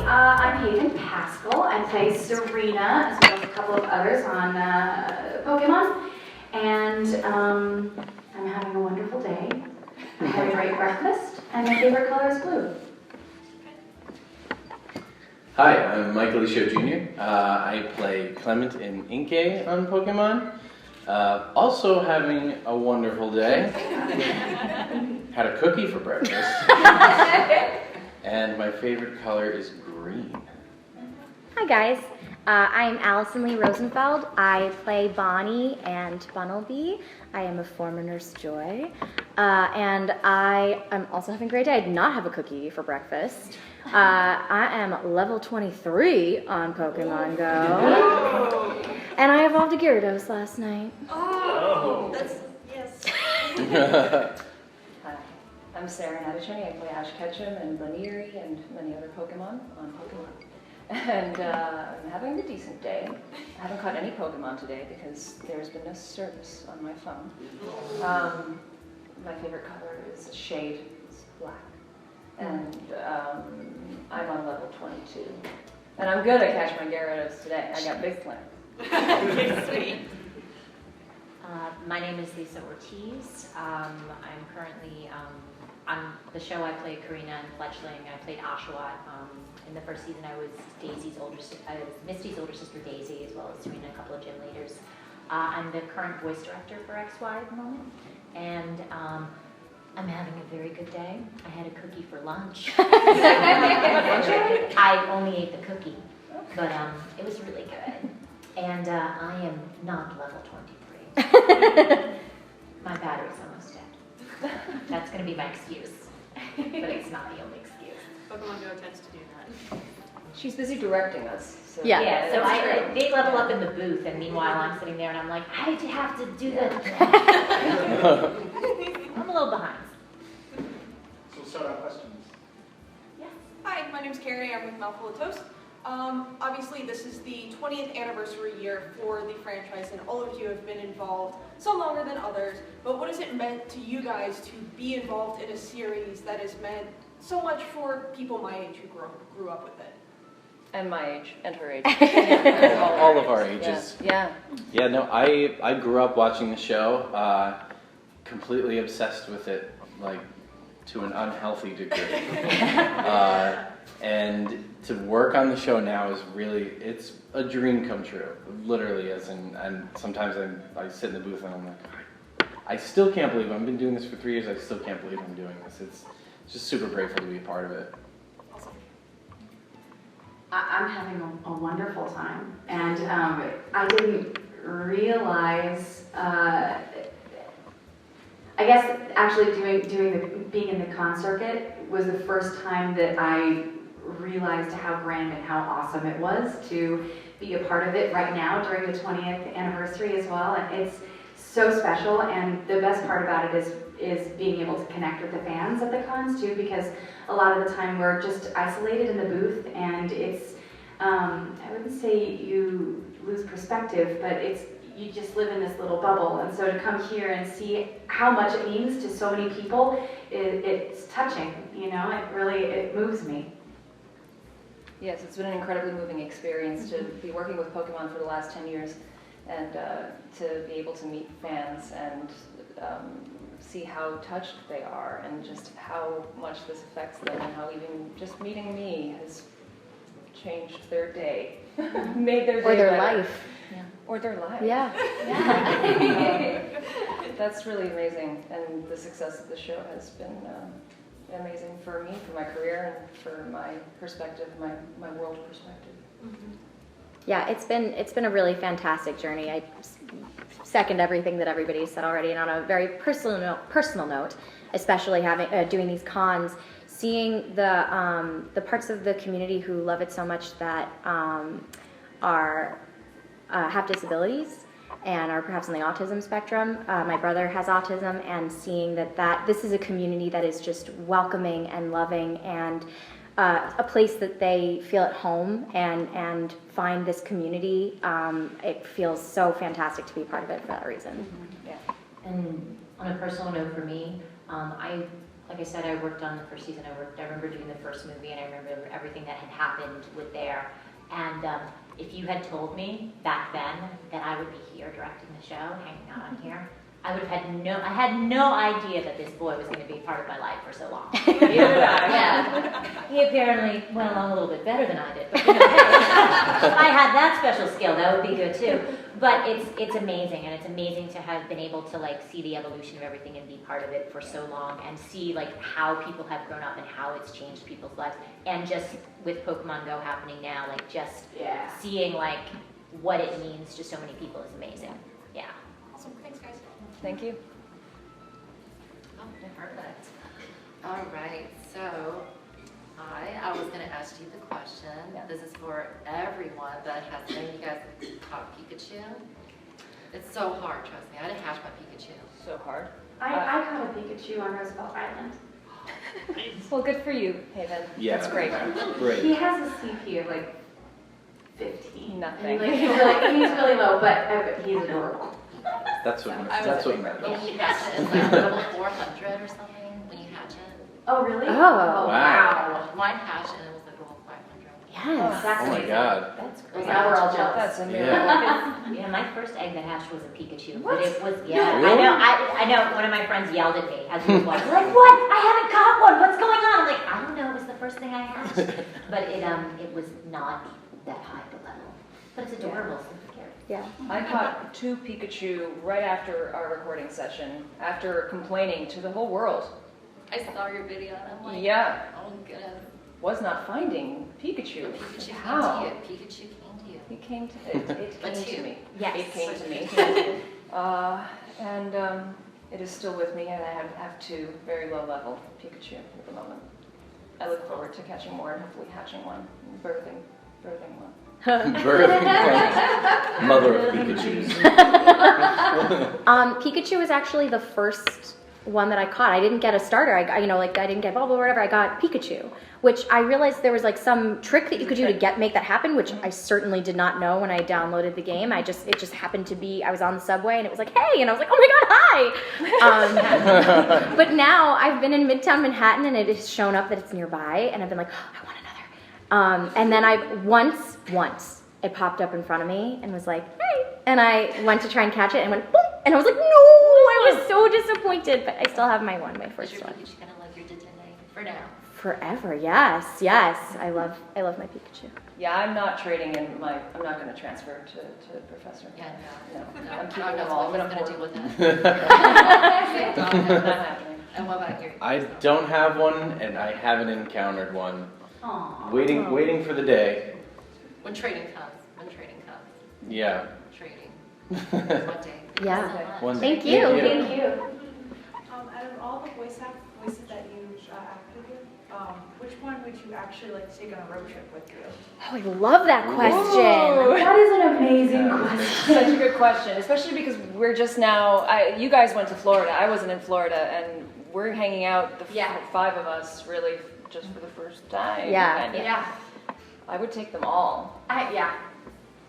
I'm Haven Paschall. I play Serena, as well as a couple of others on Pokemon. And I'm having a wonderful day. I had a great breakfast, and my favorite color is blue. Hi, I'm Liscio Jr. I play Clement in Inkay on Pokemon. Also having a wonderful day. Had a cookie for breakfast. And my favorite color is green. Hi guys, I'm Alyson Leigh Rosenfeld. I play Bonnie and Bunnelby. I am a former Nurse Joy. And I am also having a great day. I did not have a cookie for breakfast. I am level 23 on Pokemon Go. And I evolved a Gyarados last night. Oh, that's, yes. Hi, I'm Serena. I play Ash Ketchum and Lanieri and many other Pokemon on Pokemon. And I'm having a decent day. I haven't caught any Pokemon today because there's been no service on my phone. My favorite color is shade, it's black. And I'm on level 22. And I'm good at catch my Gyarados today. I got big plans. Okay, sweet. My name is Liscio Ortiz. I'm currently on the show. I played Karina and Fletchling. I played Oshawott. In the first season, I was Misty's older sister Daisy, as well as Serena, a couple of gym leaders. I'm the current voice director for XY at the moment, and I'm having a very good day. I had a cookie for lunch. I only ate the cookie, but it was really good. And I am not level 23. My battery's almost dead. That's going to be my excuse, but it's not the only excuse. Pokemon Go tends to do that. She's busy directing us. So Yeah, so they level up in the booth, and meanwhile I'm sitting there and I'm like, I have to do that. I'm a little behind. So we'll start our questions. Yes. Hi, my name's Carrie. I'm with Mouthful of Toast. Obviously, this is the 20th anniversary year for the franchise, and all of you have been involved, some longer than others. But what has it meant to you guys to be involved in a series that has meant so much for people my age who grew up with it? And my age, and her age. All of our ages. Yeah. Yeah, no, I grew up watching the show, completely obsessed with it, like, to an unhealthy degree. And to work on the show now is really, it's a dream come true, literally, as in, and sometimes I sit in the booth and I'm like, I still can't believe it. I've been doing this for 3 years, I still can't believe I'm doing this. It's just super grateful to be a part of it. Awesome. I'm having a wonderful time, and I didn't realize. I guess actually being in the con circuit was the first time that I realized how grand and how awesome it was to be a part of it right now during the 20th anniversary as well. And it's so special, and the best part about it is being able to connect with the fans at the cons too, because a lot of the time we're just isolated in the booth, and it's I wouldn't say you lose perspective, but you just live in this little bubble. And so to come here and see how much it means to so many people, it's touching, you know, it moves me. Yes, it's been an incredibly moving experience to be working with Pokemon for the last 10 years and to be able to meet fans and see how touched they are and just how much this affects them, and how even just meeting me has changed their day, made their day Or their better. life. Yeah. Or their life. Yeah. That's really amazing, and the success of the show has been amazing for me, for my career, and for my perspective, my world perspective. Mm-hmm. Yeah, it's been a really fantastic journey. I second everything that everybody said already, and on a very personal note, especially doing these cons, seeing the parts of the community who love it so much that have disabilities and are perhaps on the autism spectrum. My brother has autism, and seeing that this is a community that is just welcoming and loving, and a place that they feel at home and find this community. It feels so fantastic to be part of it for that reason. Yeah. And on a personal note for me, I like I said, I worked on the first season. I remember doing the first movie, and I remember everything that had happened with there. And if you had told me back then that I would be here directing the show, hanging out on here, I had no idea that this boy was going to be part of my life for so long. Yeah. He apparently went along a little bit better than I did. But, hey, if I had that special skill, that would be good too. But it's amazing, and it's amazing to have been able to see the evolution of everything and be part of it for so long, and see how people have grown up and how it's changed people's lives. And just with Pokemon Go happening now, seeing what it means to so many people is amazing. Yeah. Awesome. Thanks, guys. Thank you. Oh, perfect. All right, so I was going to ask you the question. Yeah. This is for everyone that has known you guys caught Pikachu. It's so hard, trust me. I didn't hatch my Pikachu. So hard. I caught a Pikachu on Roosevelt Island. Well, good for you, Haven. Yeah. That's great. Great. He has a CP of 15. Nothing. And, he's really low, but he's adorable. That's what matters. And you hatch it in level 400 or something when you hatch it. Oh, really? Oh. Wow. Mine hatched and it was level 500. Yes. That's Oh my amazing. God. That's Well, great. now we're all jealous. That's a miracle. Yeah. Yeah, my first egg that hatched was a Pikachu. What? But it was, Really? I know, one of my friends yelled at me as we were watching, what? I haven't caught one, what's going on? I'm like, I don't know, it was the first thing I hatched. But it was not that high of a level. But it's adorable, so who cares? Yeah. I caught 2 Pikachu right after our recording session, after complaining to the whole world. I saw your video and I'm like, Yeah, oh goodness. was not finding Pikachu. Pikachu How? came to you. Pikachu came to you. It came to it But came to two. me. Yes. It came to me. And it is still with me, and I have 2 very low level Pikachu at the moment. I look forward to catching more and hopefully hatching one, and birthing one. Birthing mother of Pikachus. Pikachu was actually the first one that I caught. I didn't get a starter. I didn't get Bulba or whatever. I got Pikachu, which I realized there was some trick that you could do to make that happen, which I certainly did not know when I downloaded the game. It just happened to be, I was on the subway and it was like, hey, and I was like, oh my God, hi. But now I've been in Midtown Manhattan and it has shown up that it's nearby, and I've been like, oh, I want another. And then once it popped up in front of me and was like, hey, and I went to try and catch it and went, boom, and I was like, no, I was so disappointed, but I still have my first Is your one. Pikachu gonna like your Dittonite for now? Forever, yes. I love my Pikachu. Yeah, I'm not trading in I'm not going to transfer to Professor. Yeah, No. no. I'm keeping God knows them all. what I'm he's going to gonna do hoard with them. that. Not happening. And what about your? I don't have one, and I haven't encountered one. Aww. Waiting for the day. When trading comes. Yeah. Trading. One day. Yeah. Thank you so much. One Thank day. you. Thank you. Out of all the voices that you acted with, which one would you actually like to take on a road trip with you? Oh, I love that question. That is an amazing question. Such a good question, especially because we're just now, you guys went to Florida, I wasn't in Florida, and we're hanging out, the 5 of us, really, just for the first time. Yeah. And Yeah. I would take them all. Yeah.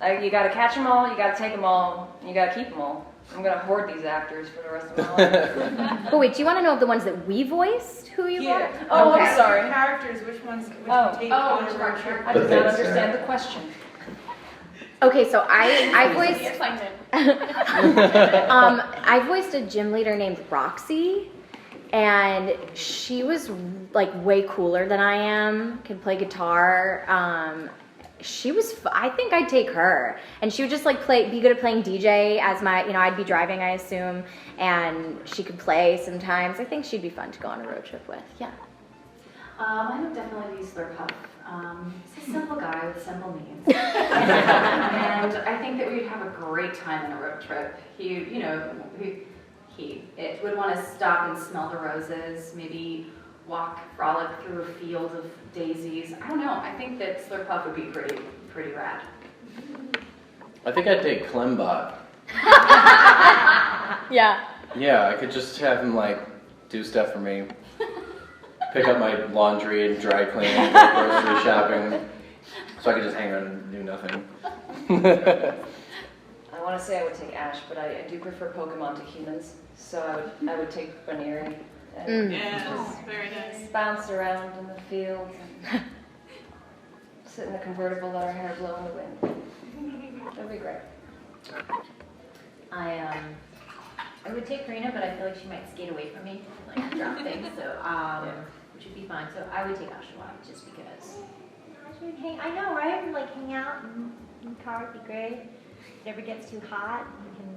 You gotta catch them all, you gotta take them all, you gotta keep them all. I'm gonna hoard these actors for the rest of my life. But wait, do you want to know of the ones that we voiced? Who you got? Oh, Okay. I'm sorry. Characters, which ones would Oh. you take on a road trip? I did not understand the question. Okay, so I voiced Explain it. I voiced a gym leader named Roxy, and she was way cooler than I am. Could play guitar. She was. I think I'd take her, and she would just be good at playing DJ as my. I'd be driving, I assume, and she could play sometimes. I think she'd be fun to go on a road trip with. Yeah. I would definitely be Slurpuff. He's a simple guy with simple needs. And I think that we'd have a great time on a road trip. He would want to stop and smell the roses, maybe frolic through a field of daisies. I don't know. I think that Slurpuff would be pretty rad. I think I'd take Clembot. Yeah. Yeah, I could just have him do stuff for me. Pick up my laundry and dry clean, go grocery shopping, so I could just hang around and do nothing. I want to say I would take Ash, but I do prefer Pokemon to humans, so I would take Baneri. and Yes, very nice. bounce around in the fields and sit in the convertible, let our hair blow in the wind. That'd be great. I would take Karina, but I feel like she might skate away from me, like drop things, so, which would be fine. So I would take Oshawa, just because. I know, right? Like hang out in the car would be great. If it ever gets too hot, we can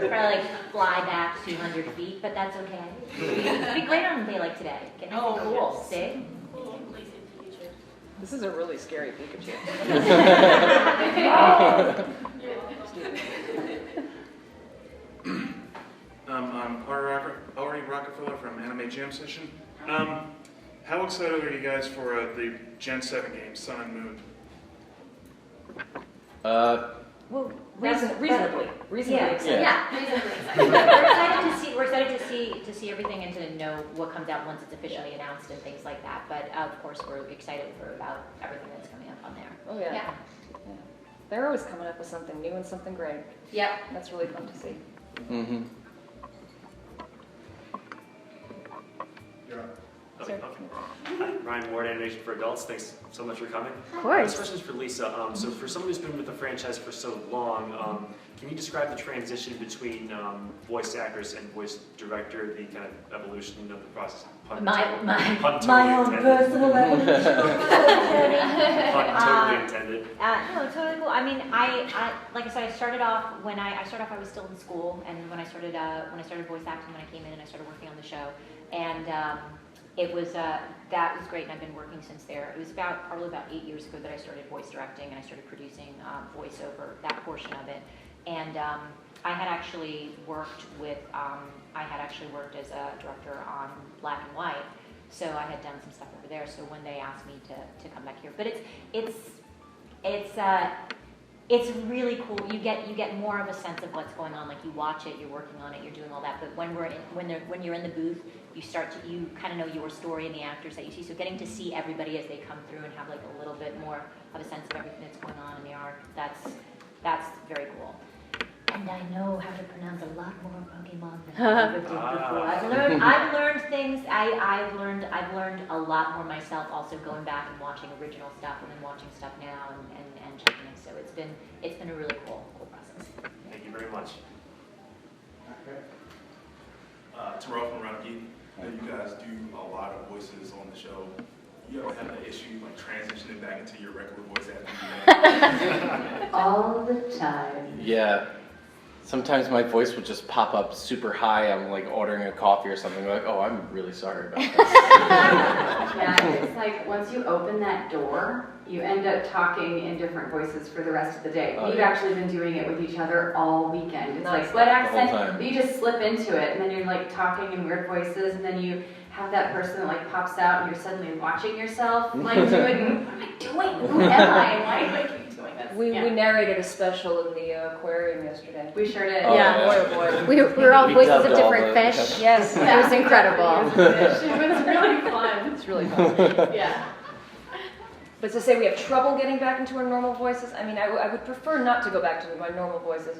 probably like fly back 200 feet, but that's okay. It'd be great on a day like today. Get nice and cool, see? This is a really scary Pikachu. I'm Ari Rockefeller from Anime Jam Session. How excited are you guys for the Gen 7 game, Sun and Moon? Well, Reasonably yeah, excited. yeah, reasonably excited. We're excited to see everything and to know what comes out once it's officially announced and things like that. But of course, we're excited about everything that's coming up on there. Oh yeah. Yeah. They're always coming up with something new and something great. Yep. That's really fun to see. Mm-hmm. You're up. Sir. Hi, Ryan Ward, Animation for Adults. Thanks so much for coming. Of course. This question is for Lisa. So for someone who's been with the franchise for so long, can you describe the transition between voice actress and voice director, the kind of evolution of the process? My own personal evolution. Pun totally intended. No, totally cool. I mean, I like I said, I started off I was still in school, and when I started voice acting, when I came in and I started working on the show, and it was that was great, and I've been working since there. It was probably about 8 years ago that I started voice directing, and I started producing voiceover, that portion of it. And I had actually worked as a director on Black and White, so I had done some stuff over there. So when they asked me to come back here, but it's really cool. You get more of a sense of what's going on. Like you watch it, you're working on it, you're doing all that. But when you're in the booth, you kind of know your story and the actors that you see. So getting to see everybody as they come through and have like a little bit more of a sense of everything that's going on in the art, that's very cool. And I know how to pronounce a lot more Pokemon than I ever did before. I've learned things. I've learned a lot more myself. Also going back and watching original stuff and then watching stuff now and checking it. So it's been a really cool process. Thank you very much. Okay. Terrell from Round Geek. I know you guys do a lot of voices on the show. You ever have the issue like transitioning back into your regular voice acting? All the time. Yeah. Sometimes my voice would just pop up super high. I'm like ordering a coffee or something. Like, oh, I'm really sorry about this. Yeah, it's like once you open that door, you end up talking in different voices for the rest of the day. Oh, We've yeah. actually been doing it with each other all weekend. It's like Nonstop. what The whole accent? time. You just slip into it, and then you're like talking in weird voices, and then you have that person that like pops out, and you're suddenly watching yourself like doing. What am I doing? Who am I? Why am I doing this? We narrated a special in the aquarium yesterday. We sure did. Oh, Yeah. Boy, oh boy. We were all We voices dubbed of all different the- fish. Yes. It was incredible. It was really fun. It's really fun. Yeah. But to say we have trouble getting back into our normal voices, I mean, I would prefer not to go back to my normal voices.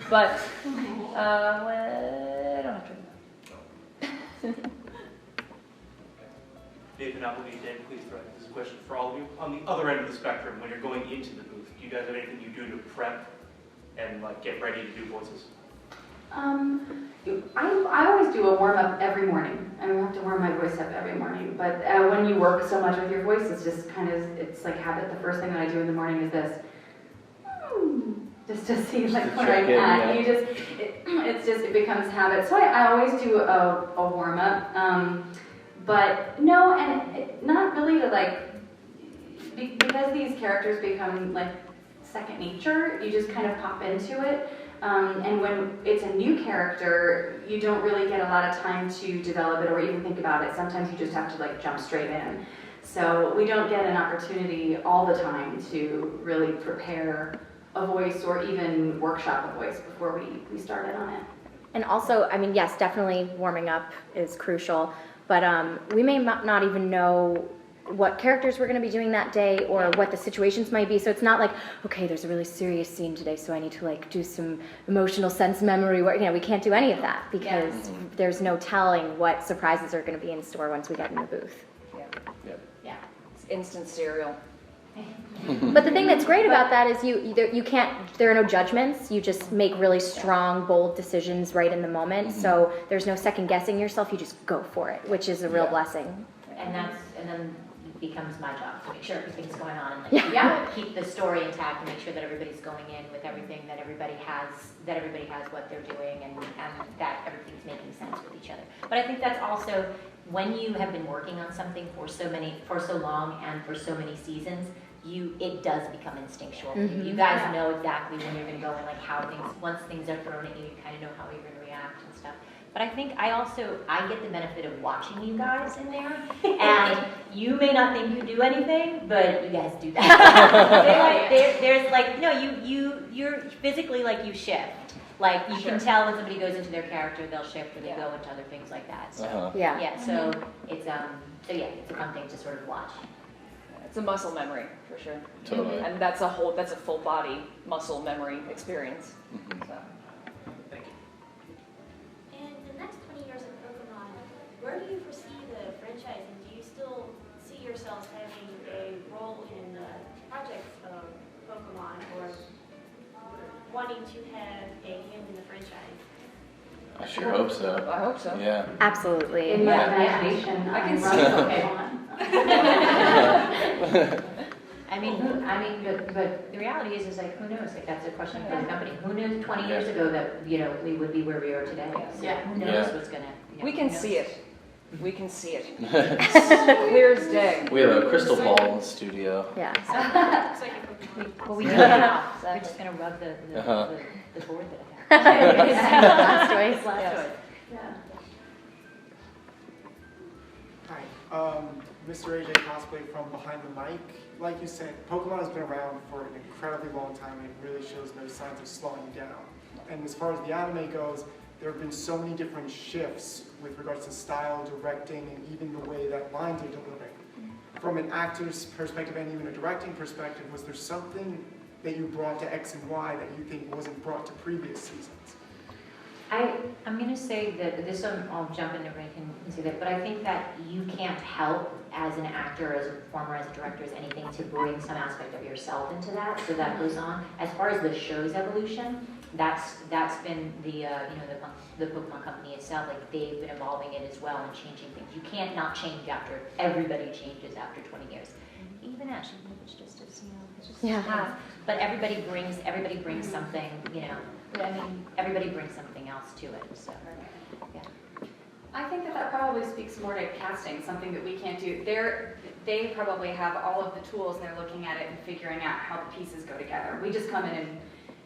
But, well, I don't have to. David Dal Molin, please, this is a question for all of you. On the other end of the spectrum, when you're going into the booth, do you guys have anything you do to prep and like get ready to do voices? I always do a warm up every morning. I have to warm my voice up every morning. But when you work so much with your voice, it's just it's like habit. The first thing that I do in the morning is this. Just to see like where I'm at. It becomes habit. So I always do a warm up. But no, and not really to like, because these characters become like second nature, you just kind of pop into it. And when it's a new character, you don't really get a lot of time to develop it or even think about it. Sometimes you just have to like jump straight in. So we don't get an opportunity all the time to really prepare a voice or even workshop a voice before we started on it. And also, I mean, yes, definitely warming up is crucial, but we may not even know what characters we're going to be doing that day or what the situations might be. So it's not like, okay, there's a really serious scene today, so I need to like do some emotional sense memory work. We can't do any of that because there's no telling what surprises are going to be in store once we get in the booth. Yeah. It's instant cereal. But the thing that's great about that is you can't, there are no judgments. You just make really strong, bold decisions right in the moment. So there's no second guessing yourself. You just go for it, which is a real blessing. And then it becomes my job to make sure everything's going on and keep the story intact and make sure that everybody's going in with everything, that everybody has what they're doing and that everything's making sense with each other. But I think that's also when you have been working on something for so long and for so many seasons, it does become instinctual. You guys know exactly when you're going to go and like once things are thrown at you, you kind of know how you're going to react and stuff. But I think I get the benefit of watching you guys in there, and you may not think you do anything, but you guys do that. There's like, you're physically like you shift. Like you can tell when somebody goes into their character, they'll shift or they go into other things like that. So so it's it's a fun thing to sort of watch. It's a muscle memory for sure. Totally. And that's a full body muscle memory experience. So. In the next 20 years of Pokemon, where do you foresee the franchise, and do you still see yourselves having a role in the projects of Pokemon, or wanting to have a hand in the franchise? I sure hope so. I hope so. Yeah. Absolutely. In my imagination, I can but the reality is like, who knows? Like that's a question for the company. Who knew 20 years ago that we would be where we are today? So who knows what's gonna? We can see it. We can see it. Clear as day. We have a crystal ball in the studio. Yeah. Well, we do it now. We're just gonna rub the board that I have. Last choice. Hi, MrAJCosplay from Behind the Mic. Like you said, Pokemon has been around for an incredibly long time and it really shows no signs of slowing down. And as far as the anime goes, there have been so many different shifts with regards to style, directing, and even the way that lines are delivering. From an actor's perspective and even a directing perspective, was there something that you brought to X and Y that you think wasn't brought to previous seasons? I'm going to say that this, I'll jump in, everybody can say that, but I think that you can't help as an actor, as a performer, as a director, as anything to bring some aspect of yourself into that, so that goes on. As far as the show's evolution, that's been the Pokemon company itself, like they've been evolving it as well and changing things. You can't not change after, everybody changes after 20 years. Even actually, it's just as, it's just but everybody brings something, everybody brings something else to it, so, yeah. I think that probably speaks more to casting, something that we can't do. They probably have all of the tools, they're looking at it and figuring out how the pieces go together. We just come in and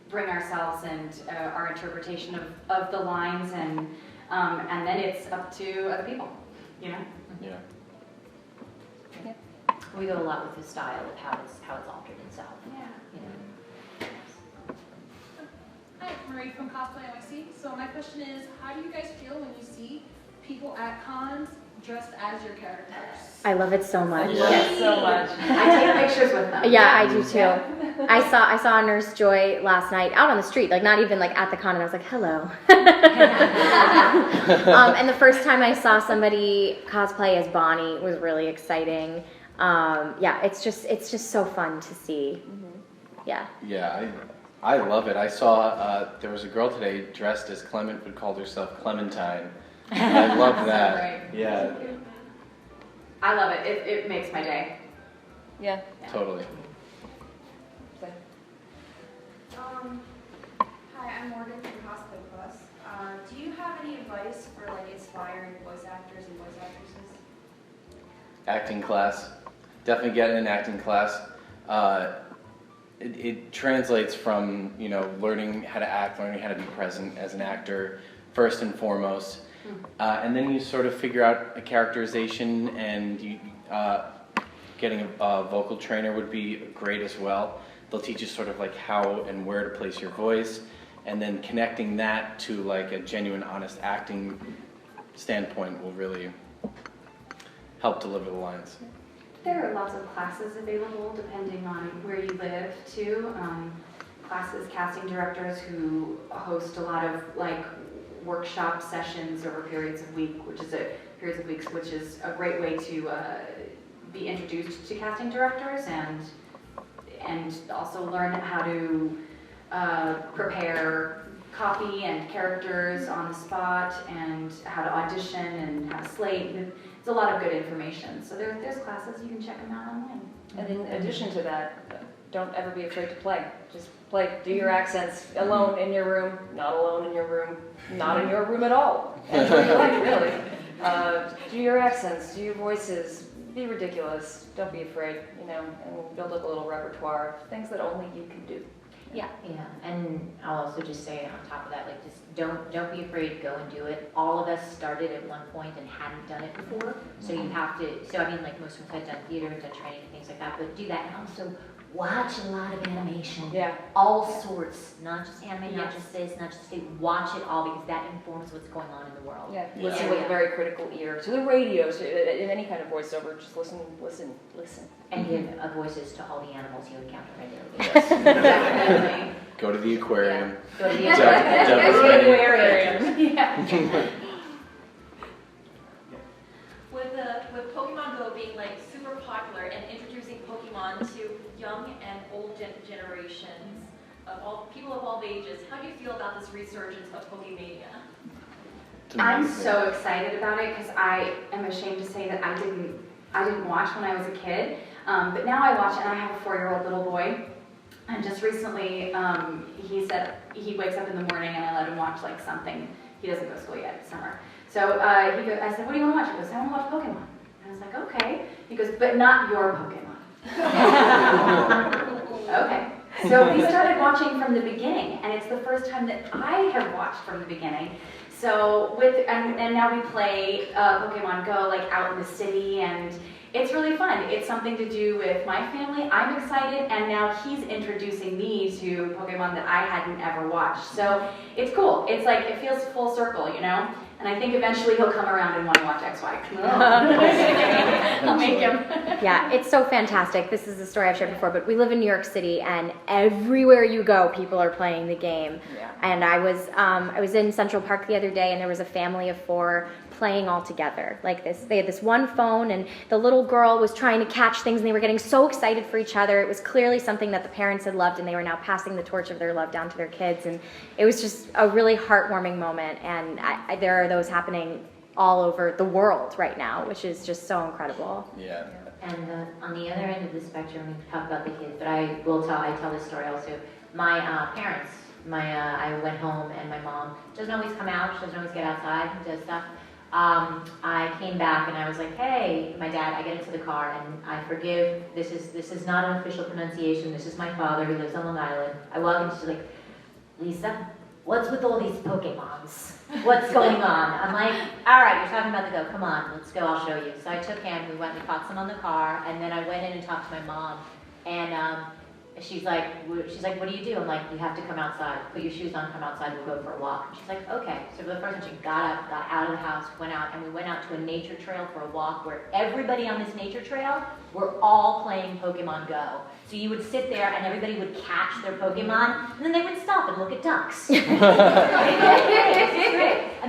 bring ourselves and our interpretation of the lines, and then it's up to other people, Yeah. We go a lot with the style of how it's altered itself. Hi, Marie from Cosplay NYC. So my question is, how do you guys feel when you see people at cons dressed as your characters? I love it so much. So much. I take pictures with them. Yeah, I do too. I saw Nurse Joy last night out on the street, like not even like at the con, and I was like, hello. And the first time I saw somebody cosplay as Bonnie was really exciting. It's just so fun to see. Yeah. Yeah, I love it. I saw there was a girl today dressed as Clement, but called herself Clementine. And I love that. Right. Yeah. I love it. It makes my day. Yeah. Totally. Hi, I'm Morgan from Cosplay Plus. Do you have any advice for like inspiring voice actors and voice actresses? Acting class. Definitely get an acting class. It translates from, learning how to act, learning how to be present as an actor, first and foremost. And then you sort of figure out a characterization, and getting a vocal trainer would be great as well. They'll teach you sort of like how and where to place your voice, and then connecting that to like a genuine, honest acting standpoint will really help deliver the lines. I there are lots of classes available depending on where you live too. Classes, casting directors who host a lot of like workshop sessions over periods of weeks, which is a great way to be introduced to casting directors and also learn how to prepare copy and characters on the spot and how to audition and how to slate. It's a lot of good information. So there's classes, you can check them out online. And in addition to that, don't ever be afraid to play. Just play, do your accents alone in your room, not alone in your room, not in your room at all. Really. Do your accents, do your voices, be ridiculous, don't be afraid, and build up a little repertoire of things that only you can do. Yeah, and I'll also just say on top of that, like, just don't be afraid to go and do it. All of us started at one point and hadn't done it before, so you have to. So I mean, like most of us had done theater, done training, and things like that. But do that, and also watch a lot of animation. Yeah. All sorts, not just anime, not just this, not just this. Watch it all because that informs what's going on in the world. Yeah. Listen with a very critical ear to the radio, in any kind of voiceover. Just listen. And give voices to all the animals you encounter regularly. Definitely. Go to the aquarium. Go to the aquarium. Yeah. With Pokemon Go being like super popular and introducing Pokemon to young and old generations of all people of all ages, how do you feel about this resurgence of Pokemania? I'm so excited about it because I am ashamed to say that I didn't watch when I was a kid, but now I watch, and I have a 4-year-old little boy. And just recently, he said he wakes up in the morning and I let him watch like something. He doesn't go to school yet, it's summer. So I said, what do you want to watch? He goes, I want to watch Pokemon. And I was like, okay. He goes, but not your Pokemon. Okay. So we started watching from the beginning, and it's the first time that I have watched from the beginning. So and now we play Pokemon Go like out in the city, and it's really fun. It's something to do with my family. I'm excited, and now he's introducing me to Pokemon that I hadn't ever watched. So it's cool. It's like, it feels full circle, And I think eventually he'll come around and want to watch XY. I'll make him. Yeah, it's so fantastic. This is the story I've shared before, but we live in New York City, and everywhere you go, people are playing the game. Yeah. And I was in Central Park the other day, and there was a family of 4 playing all together like this. They had this one phone, and the little girl was trying to catch things, and they were getting so excited for each other. It was clearly something that the parents had loved, and they were now passing the torch of their love down to their kids. And it was just a really heartwarming moment, and there are those happening all over the world right now, which is just so incredible. Yeah. And on the other end of the spectrum, we talk about the kids, but I tell this story also. My parents, I went home, and my mom doesn't always come out, she doesn't always get outside and does stuff. I came back and I was like, hey, my dad, I get into the car and I forgive, this is not an official pronunciation, this is my father who lives on Long Island. I walk in, she's like, Lisa, what's with all these Pokemons? What's going on? I'm like, all right, you're talking about the Go, come on, let's go, I'll show you. So I took him, we went and caught some on the car, and then I went in and talked to my mom, and she's like, what do you do? I'm like, you have to come outside. Put your shoes on, come outside, we'll go for a walk. And she's like, okay. So for the first time, she got up, got out of the house, went out, and we went out to a nature trail for a walk where everybody on this nature trail were all playing Pokemon Go. So you would sit there and everybody would catch their Pokemon, and then they would stop and look at ducks. And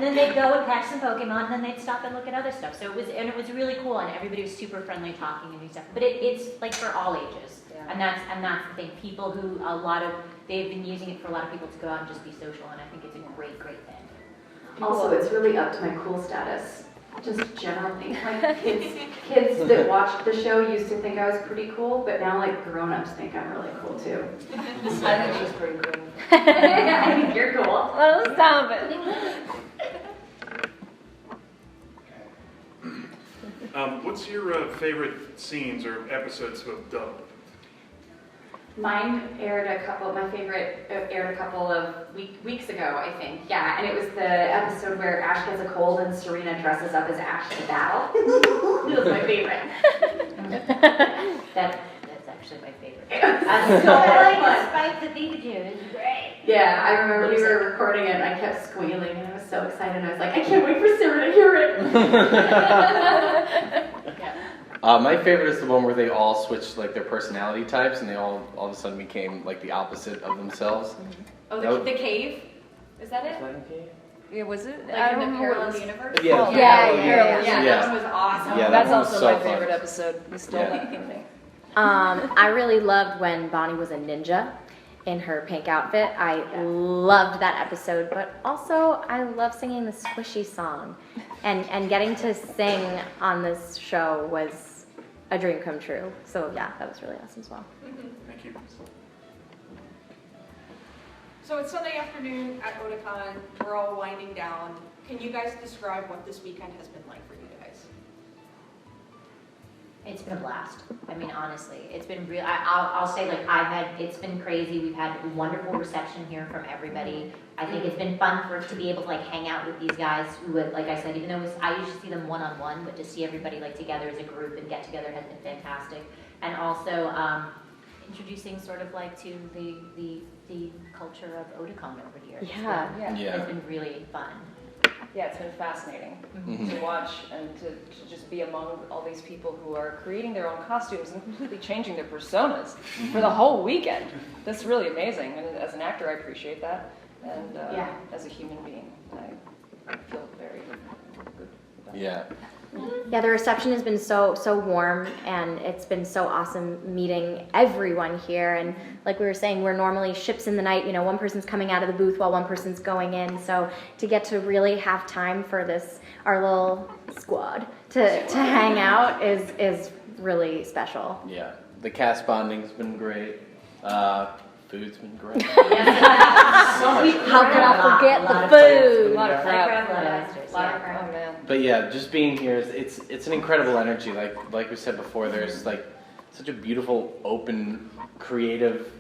then they'd go and catch some Pokemon, and then they'd stop and look at other stuff. So it was really cool, and everybody was super friendly talking and stuff. But it's like for all ages. And that's the thing. People who they've been using it for a lot of people to go out and just be social, and I think it's a great thing. Also, it's really up to my cool status. Just generally, like kids that watched the show used to think I was pretty cool, but now like grown-ups think I'm really cool too. I think she's pretty cool. I think you're cool. Oh, stop it. What's your favorite scenes or episodes to have dubbed? Mine aired my favorite aired a couple of weeks ago, I think. Yeah, and it was the episode where Ash gets a cold and Serena dresses up as Ash to battle. It was my favorite. That's actually my favorite. I like Spike the Pikachu. It's great. Yeah, I remember we were recording it and I kept squealing and I was so excited. I was like, I can't wait for Serena to hear it. My favorite is the one where they all switched like their personality types, and they all of a sudden became like the opposite of themselves. Oh, the cave? Is that it? Yeah, was it? Like in the parallel universe? Yeah. Yeah, that one was awesome. Yeah, That's that one was also so my fun. favorite episode. You stole that from me. I really loved when Bonnie was a ninja in her pink outfit. I loved that episode, but also I love singing the Squishy song. And getting to sing on this show was a dream come true. So yeah, that was really awesome as well. Thank you. So it's Sunday afternoon at Otakon. We're all winding down. Can you guys describe what this weekend has been like for you guys? It's been a blast. I mean, honestly, it's been real. I'll say, like, it's been crazy. We've had a wonderful reception here from everybody. I think it's been fun for us to be able to, like, hang out with these guys who would, like I said, even though I usually see them one-on-one, but to see everybody, like, together as a group and get together has been fantastic. And also, introducing sort of, like, to the culture of Otakon over here. It's been really fun. Yeah, it's been fascinating to watch and to just be among all these people who are creating their own costumes and completely changing their personas for the whole weekend. That's really amazing. And as an actor, I appreciate that. And as a human being, I feel very good about it. Yeah, the reception has been so warm, and it's been so awesome meeting everyone here. And like we were saying, we're normally ships in the night. You know, one person's coming out of the booth while one person's going in. So to get to really have time for this, our little squad, to hang out is really special. Yeah, the cast bonding's been great. Food's been great. How can I forget the food? A lot of crap. Oh man. But yeah, just being here, it's an incredible energy. Like we said before, there's like such a beautiful, open, creative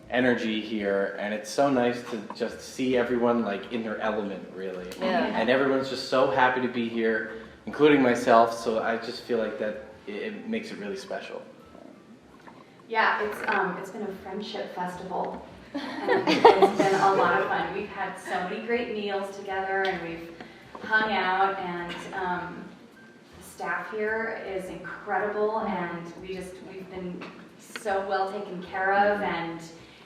energy here, and it's so nice to just see everyone like in their element, really. Yeah. And everyone's just so happy to be here, including myself. So I just feel like that it makes it really special. Yeah, it's been a friendship festival, and it's been a lot of fun. We've had so many great meals together, and we've hung out, and the staff here is incredible, and we've been so well taken care of, and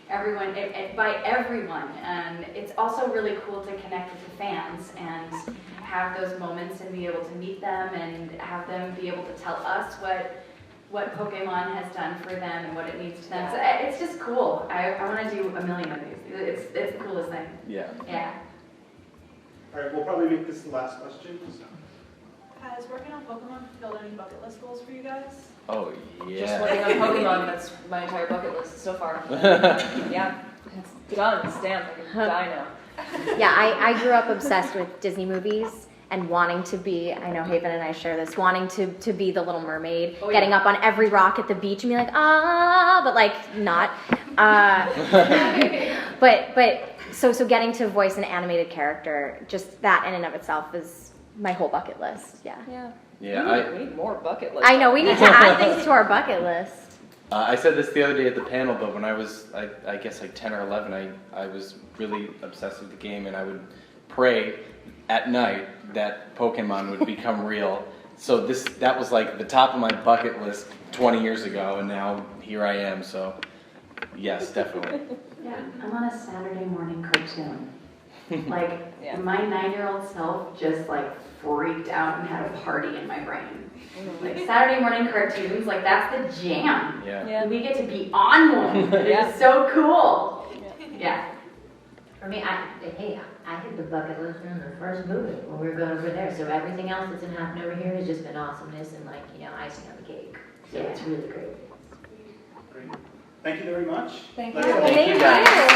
everyone by everyone, and it's also really cool to connect with the fans and have those moments and be able to meet them and have them be able to tell us what Pokemon has done for them and what it means to them. So it's just cool. I want to do a million of these. It's the coolest thing. Yeah. All right, we'll probably make this the last question. Has working on Pokemon fulfilled any bucket list goals for you guys? Oh yeah. Just working on Pokemon, that's my entire bucket list so far. Yeah, it's done, stamped, I can die now. Yeah, I grew up obsessed with Disney movies and wanting to be, I know Haven and I share this, wanting to be the Little Mermaid, getting up on every rock at the beach and be like, but like not. But so getting to voice an animated character, just that in and of itself is my whole bucket list. Yeah. We need more bucket lists. I know, we need to add things to our bucket list. I said this the other day at the panel, but when I was, I guess like 10 or 11, I was really obsessed with the game, and I would pray at night that Pokemon would become real. So that was like the top of my bucket list 20 years ago, and now here I am. So yes, definitely. Yeah, I'm on a Saturday morning cartoon. Like my 9-year-old self just like freaked out and had a party in my brain. Like Saturday morning cartoons, like that's the jam. Yeah. We get to be on one. It's so cool. Yeah. For me, I hit the bucket list in the first movie when we were going over there. So everything else that's been happening over here has just been awesomeness and like, icing on the cake. So it's really great. Great. Thank you very much. Thank you. Thank you guys.